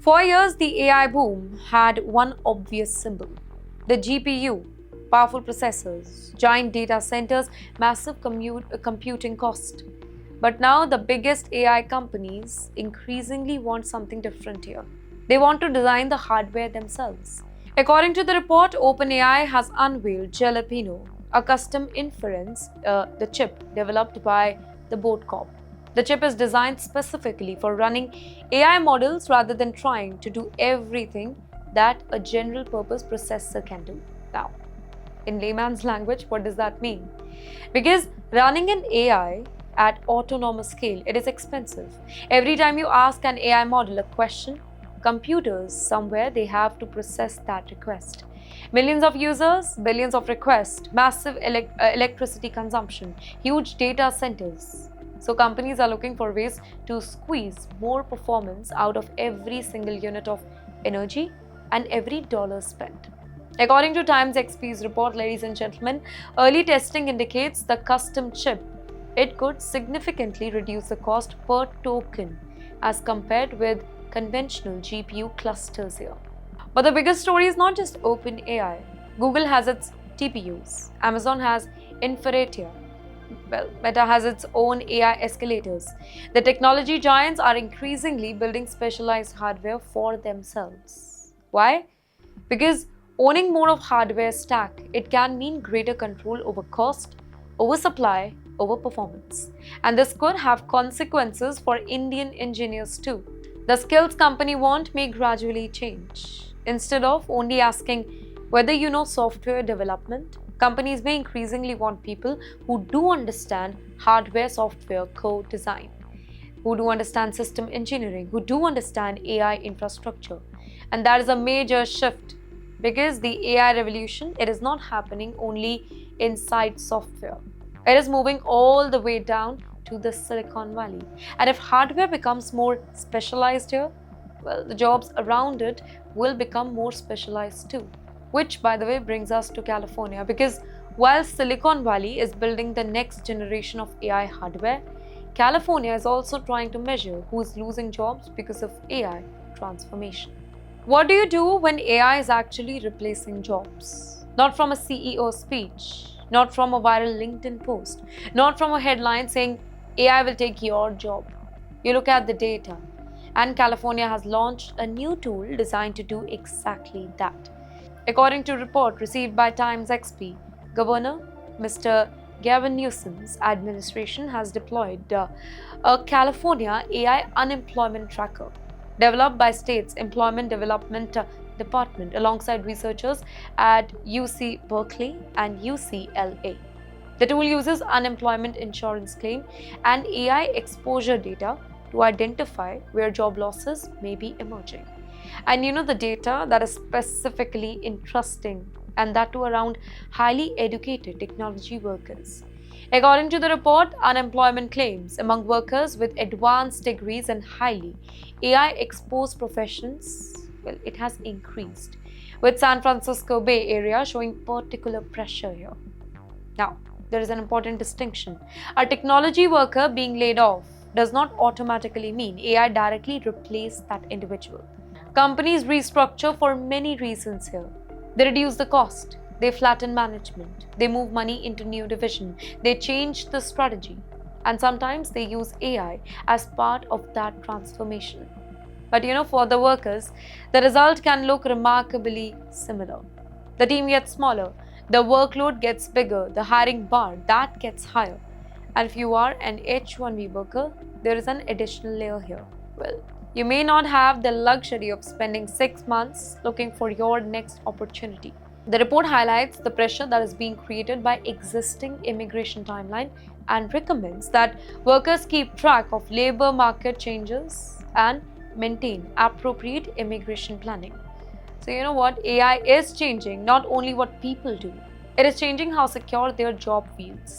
For years, the AI boom had one obvious symbol: the GPU, powerful processors, giant data centers, massive computing cost. But now the biggest AI companies increasingly want something different here. They want to design the hardware themselves. According to the report, OpenAI has unveiled Jalapeño, a custom inference, the chip developed by the Broadcom. The chip is designed specifically for running AI models rather than trying to do everything that a general purpose processor can do. Now, in layman's language, what does that mean? Because running an AI at autonomous scale, it is expensive. Every time you ask an AI model a question, computers somewhere, they have to process that request. Millions of users, billions of requests, massive electricity consumption, huge data centers. So companies are looking for ways to squeeze more performance out of every single unit of energy and every dollar spent. According to TimesXP's report, ladies and gentlemen, early testing indicates the custom chip, it could significantly reduce the cost per token as compared with conventional GPU clusters here. But the biggest story is not just OpenAI. Google has its TPUs, Amazon has Inference. Well, Meta has its own AI escalators. The technology giants are increasingly building specialized hardware for themselves. Why? Because owning more of hardware stack, it can mean greater control over cost, over supply, over performance. And this could have consequences for Indian engineers too. The skills company want may gradually change. Instead of only asking whether you know software development, companies may increasingly want people who do understand hardware software code design, who do understand system engineering, who do understand AI infrastructure. And that is a major shift because the AI revolution, it is not happening only inside software. It is moving all the way down to the Silicon Valley. And if hardware becomes more specialized here, well, the jobs around it will become more specialized too. Which, by the way, brings us to California, because while Silicon Valley is building the next generation of AI hardware, California is also trying to measure who is losing jobs because of AI transformation. What do you do when AI is actually replacing jobs? Not from a CEO speech, not from a viral LinkedIn post, not from a headline saying AI will take your job. You look at the data, and California has launched a new tool designed to do exactly that. According to a report received by TimesXP, Governor Mr. Gavin Newsom's administration has deployed a California AI unemployment tracker developed by state's Employment Development Department alongside researchers at UC Berkeley and UCLA. The tool uses unemployment insurance claim and AI exposure data to identify where job losses may be emerging. And the data that is specifically interesting, and that too around highly educated technology workers. According to the report, unemployment claims among workers with advanced degrees and highly AI exposed professions, well, it has increased, with San Francisco Bay Area showing particular pressure here. Now, there is an important distinction. A technology worker being laid off does not automatically mean AI directly replaced that individual. Companies restructure for many reasons here. They reduce the cost, they flatten management, they move money into new division, they change the strategy, and sometimes they use AI as part of that transformation. But for the workers, the result can look remarkably similar. The team gets smaller, the workload gets bigger, the hiring bar, that gets higher. And if you are an H-1B worker, there is an additional layer here. Well, you may not have the luxury of spending 6 months looking for your next opportunity. The report highlights the pressure that is being created by existing immigration timeline and recommends that workers keep track of labor market changes and maintain appropriate immigration planning. So AI is changing not only what people do, it is changing how secure their job feels.